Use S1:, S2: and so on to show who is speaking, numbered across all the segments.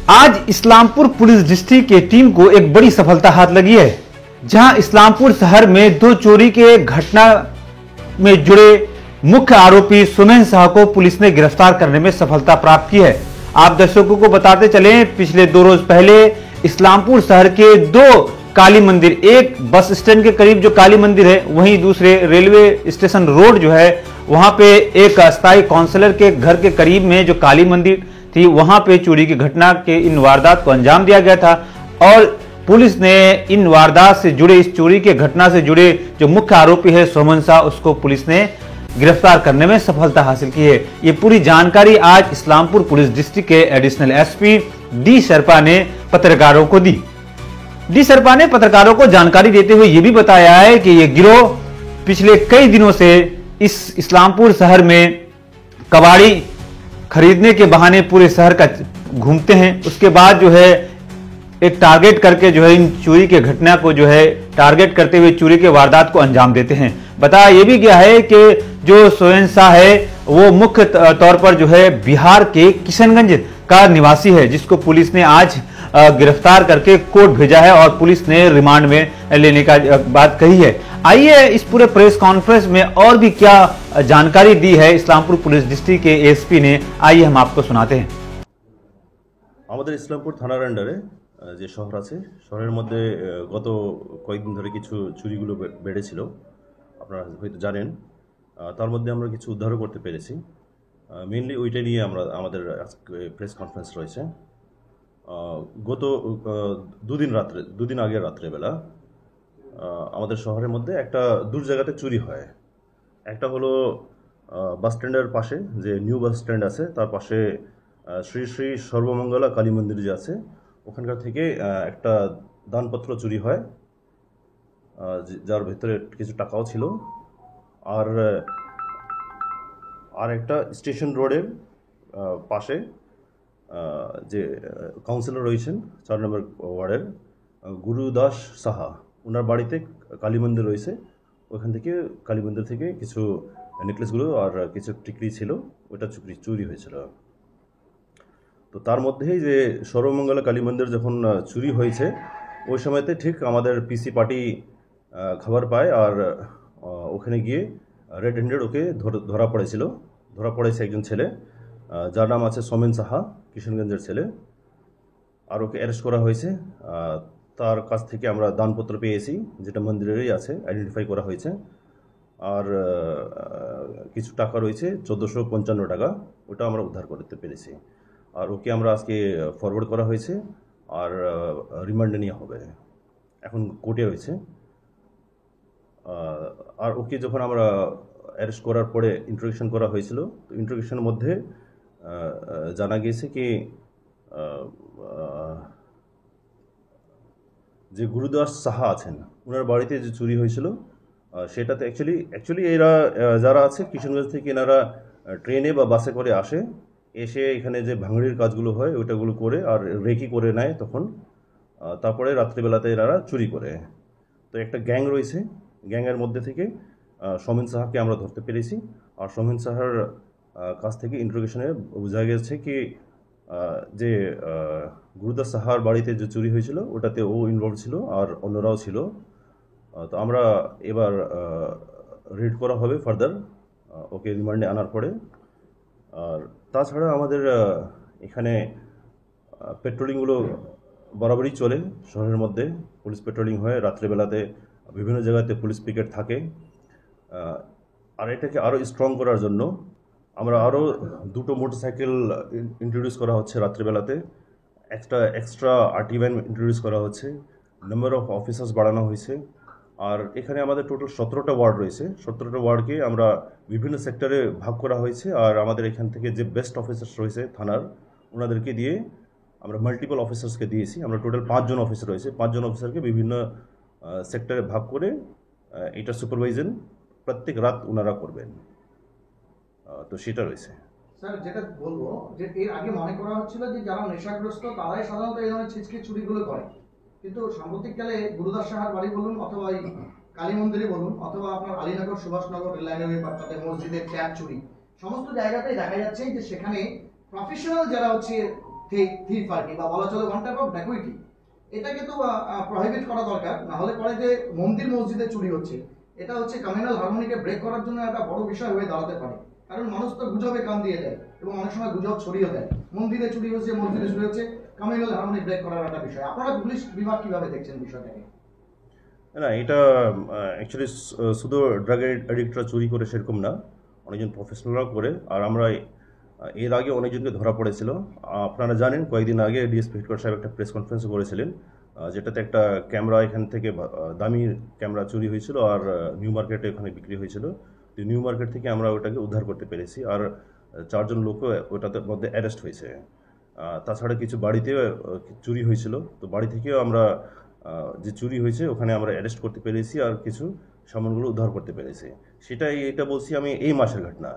S1: आज Islampur police district की team को एक बड़ी सफलता हाथ लगी है, जहां इस्लामपुर शहर में 2 चोरी के घटना में जुड़े मुख्य आरोपी सुमेन शाह को पुलिस ने गिरफ्तार करने में सफलता प्राप्त की है। आप दर्शकों को बताते चलें, पिछले 2 रोज पहले इस्लामपुर शहर के 2 काली मंदिर, एक बस स्टैंड के करीब जो काली मंदिर है, वहीं दूसरे रेलवे स्टेशन रोड जो है वहां पे एक अस्थायी काउंसलर के घर के करीब में जो काली मंदिर थी, वहां पे चोरी की घटना के इन वारदात को अंजाम दिया गया था। और पुलिस ने इन वारदात से जुड़े, इस चोरी के घटना से जुड़े जो मुख्य आरोपी है सुमन शाह, उसको पुलिस ने गिरफ्तार करने में सफलता हासिल की है। ये पूरी जानकारी आज इस्लामपुर पुलिस डिस्ट्रिक्ट के एडिशनल एसपी डी शर्पा ने पत्रकारों को दी। डी शर्पा ने पत्रकारों को जानकारी देते हुए यह भी बताया है कि यह गिरोह पिछले कई दिनों से इस इस्लामपुर शहर में कबाड़ी खरीदने के बहाने पूरे शहर का घूमते हैं। उसके बाद जो है एक टारगेट करके जो है इन चोरी के घटना को जो है टारगेट करते हुए चोरी के वारदात को अंजाम देते हैं। बताया यह भी गया है कि जो सुमेन शाह है वो मुख्य तौर पर जो है बिहार के किशनगंज का निवासी है, जिसको पुलिस ने आज गिरफ्तार करके कोर्ट भेजा है और पुलिस ने रिमांड में लेने का बात कही है। आइए इस पूरे प्रेस कॉन्फ्रेंस में और भी क्या जानकारी दी है इस्लामपुर पुलिस डिस्ट्रिक्ट के एसपी ने, आइए हम आपको सुनाते हैं।
S2: আমাদের ইসলামপুর থানার আন্ডারে যে শহর আছে, শহরের মধ্যে গত কয়েকদিন ধরে কিছু চুরিগুলো বেড়েছিল, আপনারা হয়তো জানেন। তার মধ্যে আমরা কিছু উদ্ধারও করতে পেরেছি। মেইনলি ওইটা নিয়ে আমাদের প্রেস কনফারেন্স রয়েছে। গত দুদিন আগের রাত্রেবেলা আমাদের শহরের মধ্যে একটা দূর জায়গাতে চুরি হয়। একটা হলো বাস স্ট্যান্ডের পাশে, যে নিউ বাস স্ট্যান্ড আছে তার পাশে শ্রী শ্রী সর্বমঙ্গলা কালী মন্দির যে আছে, ওখানকার থেকে একটা দানপত্র চুরি হয়, যার ভেতরে কিছু টাকাও ছিল। আর একটা স্টেশন রোডের পাশে যে কাউন্সিলর রয়েছেন 4 নম্বর ওয়ার্ডের গুরুদাস সাহা, ওনার বাড়িতে কালী মন্দির রয়েছে, ওখান থেকে কালী মন্দির থেকে কিছু নেকলেসগুলো আর কিছু টিকলি ছিল, ওটা চুরি হয়েছিল। তো তার মধ্যেই যে সর্বমঙ্গলা কালী মন্দির যখন চুরি হয়েছে, ওই সময়তে ঠিক আমাদের পিসি পার্টি খবর পায় আর ওখানে গিয়ে রেড হ্যান্ডেড ওকে ধরা পড়েছে একজন ছেলে, যার নাম আছে সুমেন সাহা, কিশনগঞ্জের ছেলে। আর ওকে অ্যারেস্ট করা হয়েছে। তার কাছ থেকে আমরা দানপত্র পেয়েছি, যেটা মন্দিরেরই আছে, আইডেন্টিফাই করা হয়েছে। আর কিছু টাকা রয়েছে 1455 টাকা, ওটা আমরা উদ্ধার করতে পেরেছি। আর ওকে আমরা আজকে ফরওয়ার্ড করা হয়েছে আর রিমান্ডে নেওয়া হবে, এখন কোর্টে রয়েছে। আর ওকে যখন আমরা অ্যারেস্ট করার পরে ইন্টারোগেশন করা হয়েছিল, তো ইন্টারোগেশনের মধ্যে জানা গিয়েছে কি যে গুরুদাস সাহা আছেন, ওনার বাড়িতে যে চুরি হয়েছিল সেটাতে অ্যাকচুয়ালি এরা যারা আছে কিশনগঞ্জ থেকে, এনারা ট্রেনে বা বাসে করে এসে এখানে যে ভাঙড়ির কাজগুলো হয় ওইটাগুলো করে আর রেকি করে নেয় তখন, তারপরে রাত্রিবেলাতে এনারা চুরি করে। তো একটা গ্যাং রয়েছে, গ্যাংয়ের মধ্যে থেকে সুমেন সাহাকে আমরা ধরতে পেরেছি। আর সুমেন সাহার কাছ থেকে ইন্টারোগেশনে বোঝা গেছে কি যে গুরুদাস সাহার বাড়িতে যে চুরি হয়েছিল ওটাতে ও ইনভলভ ছিল আর অন্যরাও ছিল। তো আমরা এবার রিড করা হবে ফার্দার ওকে রিমান্ডে আনার পরে। আর তাছাড়া আমাদের এখানে পেট্রোলিংগুলো বরাবরই চলে, শহরের মধ্যে পুলিশ পেট্রোলিং হয়, রাত্রেবেলাতে বিভিন্ন জায়গাতে পুলিশ পিকেট থাকে। আর এটাকে আরও স্ট্রং করার জন্য আমরা আরও 2টো মোটরসাইকেল ইন্ট্রোডিউস করা হচ্ছে রাত্রিবেলাতে, এক্সট্রা আরটি ভ্যান ইন্ট্রোডিউস করা হচ্ছে, নাম্বার অফ অফিসার্স বাড়ানো হয়েছে। আর এখানে আমাদের টোটাল 17টা ওয়ার্ড রয়েছে, 17টা ওয়ার্ডকে আমরা বিভিন্ন সেক্টরে ভাগ করা হয়েছে। আর আমাদের এখান থেকে যে বেস্ট অফিসার্স রয়েছে থানার, ওনাদেরকে দিয়ে আমরা মাল্টিপল অফিসার্সকে দিয়েছি। আমরা টোটাল 5 জন অফিসার রয়েছে, 5 জন অফিসারকে বিভিন্ন সেক্টরে ভাগ করে এটা সুপারভাইজন প্রত্যেক রাত ওনারা করবেন। তো সেটা রয়েছে।
S3: স্যার, যেটা বলবো যে এর আগে মনে করা হচ্ছিল যে যারা নেশাগ্রস্ত তারাই সাধারণত এই ধরনের ছিচকে চুরিগুলো করে, কিন্তু সাম্প্রতিককালে গুরুদাস সাহার বাড়ি বলুন অথবা এই কালী মন্দিরে বলুন অথবা আপনার আলীনগর, সুভাষনগর, রেললাইনের তাদের মসজিদের ট্যাপ চুরি, সমস্ত জায়গাতেই দেখা যাচ্ছে যে সেখানে প্রফেশনাল যারা হচ্ছে থিফ আর কি, বা বলা চলে ওয়ান টাইপ অফ ড্যাকুইটি। এটাকে তো প্রহিবিট করা দরকার, না হলে পরে যে মন্দির মসজিদে চুরি হচ্ছে, এটা হচ্ছে কমিউনাল হারমোনিকে ব্রেক করার জন্য একটা বড় বিষয় হয়ে দাঁড়াতে পারে। কারণ মানুষ তো গুজবে কান দিয়ে দেয় এবং অনেক সময় গুজব ছড়িয়ে দেয়, মন্দিরে চুরি হচ্ছে, মসজিদে চুরি হচ্ছে, কমিউনাল হারমোনি ব্রেক করার একটা বিষয়। আপনারা পুলিশ বিভাগ কিভাবে দেখছেন বিষয়টাকে?
S2: না, এটা অ্যাকচুয়ালি শুধু ড্রাগ অ্যাডিক্টরা চুরি করে সেরকম না, অনেকজন প্রফেশনালরাও করে। আর আমরা এর আগে অনেকজনকে ধরা পড়েছিল। আপনারা জানেন কয়েকদিন আগে ডিএসপি হেডকোয়ার্টার সাহেব একটা প্রেস কনফারেন্স করেছিলেন, যেটাতে একটা ক্যামেরা এখান থেকে দামি ক্যামেরা চুরি হয়েছিল আর নিউ মার্কেটে ওখানে বিক্রি হয়েছিল। তো নিউ মার্কেট থেকে আমরা ওটাকে উদ্ধার করতে পেরেছি, আর 4 জন লোকও ওটাতে মধ্যে অ্যারেস্ট হয়েছে। তাছাড়া কিছু বাড়িতে চুরি হয়েছিল, তো বাড়ি থেকেও আমরা যে চুরি হয়েছে ওখানে আমরা অ্যারেস্ট করতে পেরেছি আর কিছু সামানগুলো উদ্ধার করতে পেরেছি। সেটাই এটা বলছি আমি এই মাসের ঘটনা।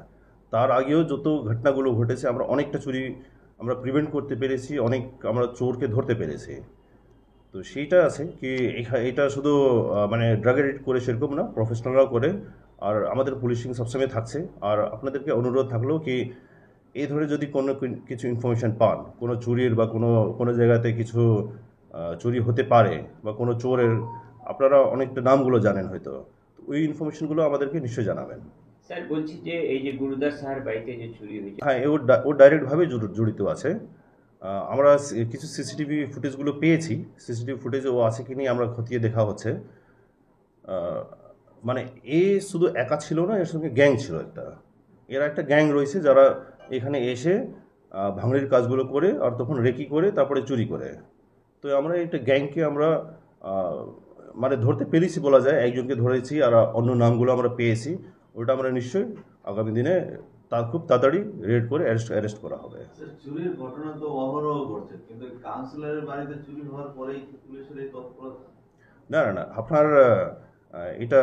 S2: তার আগেও যত ঘটনাগুলো ঘটেছে আমরা অনেকটা চুরি আমরা প্রিভেন্ট করতে পেরেছি, অনেক আমরা চোরকে ধরতে পেরেছি। তো সেইটা আছে কি এটা শুধু মানে ড্রাগ এডিক্ট করে সেরকম না, প্রফেশনালরাও করে। আর আমাদের পুলিশিং সবসময় থাকছে। আর আপনাদেরকে অনুরোধ থাকলেও কি এই ধরে যদি কোনো কিছু ইনফরমেশন পান, কোনো চুরির বা কোনো জায়গাতে কিছু চুরি হতে পারে বা কোনো চোরের, আপনারা অনেকটা নামগুলো জানেন হয়তো, তো ওই ইনফরমেশনগুলো আমাদেরকে নিশ্চয়ই জানাবেন।
S4: স্যার বলছি যে এই যে গুরুদাস সাহার বাড়িতে যে চুরি হয়েছে,
S2: হ্যাঁ, ও ডাইরেক্টভাবে জড়িত আছে। আমরা কিছু সিসিটিভি ফুটেজগুলো পেয়েছি, সিসিটিভি ফুটেজ ও আছে কি নিয়ে আমরা খতিয়ে দেখা হচ্ছে। মানে এ শুধু একা ছিল না, এর সঙ্গে গ্যাং ছিল এরা একটা গ্যাং রয়েছে যারা এখানে এসে ভাঙড়ির কাজগুলো করে আর তখন রেকি করে তারপরে চুরি করে। তো আমরা একটা গ্যাংকে আমরা মানে ধরতে পেরেছি বলা যায়, একজনকে ধরেছি আর অন্য নামগুলো আমরা পেয়েছি। ওটা আমরা নিশ্চয়ই আগামী দিনে খুব তাড়াতাড়ি রেড করে অ্যারেস্ট করা হবে।
S5: চুরির ঘটনা তো অহরহ ঘটছে, কিন্তু কাউন্সিলরের বাড়িতে চুরি হওয়ার পরেই পুলিশের এই তৎপরতা?
S2: না, আপনার এটা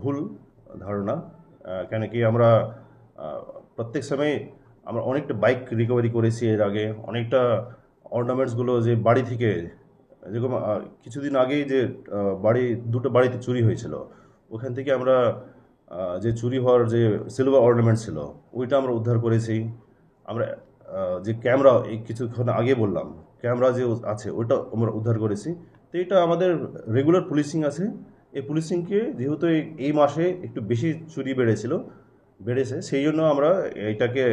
S2: ভুল ধারণা। কেন কি আমরা প্রত্যেক সময় আমরা অনেকটা বাইক রিকভারি করেছি এর আগে, অনেকটা অর্নামেন্টসগুলো যে বাড়ি থেকে, যেরকম কিছুদিন আগেই যে দুটো বাড়িতে চুরি হয়েছিল, ওখান থেকে আমরা যে চুরি হওয়ার যে সিলভার অর্নামেন্ট ছিল ওইটা আমরা উদ্ধার করেছি। আমরা যে ক্যামেরা এই কিছুক্ষণ আগে বললাম, ক্যামেরা যে আছে ওইটা আমরা উদ্ধার করেছি। তো এটা আমাদের রেগুলার পুলিশিং আছে। এই পুলিশিংকে যেহেতু এই মাসে একটু বেশি চুরি বেড়েছে, সেই জন্য আমরা এটাকে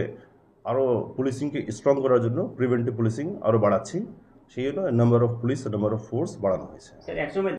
S2: আরও পুলিশিংকে স্ট্রং করার জন্য প্রিভেন্টিভ পুলিশিং আরও বাড়াচ্ছি। সেই জন্য number of police, number of force বাড়ানো হয়েছে।
S4: স্যার একসময়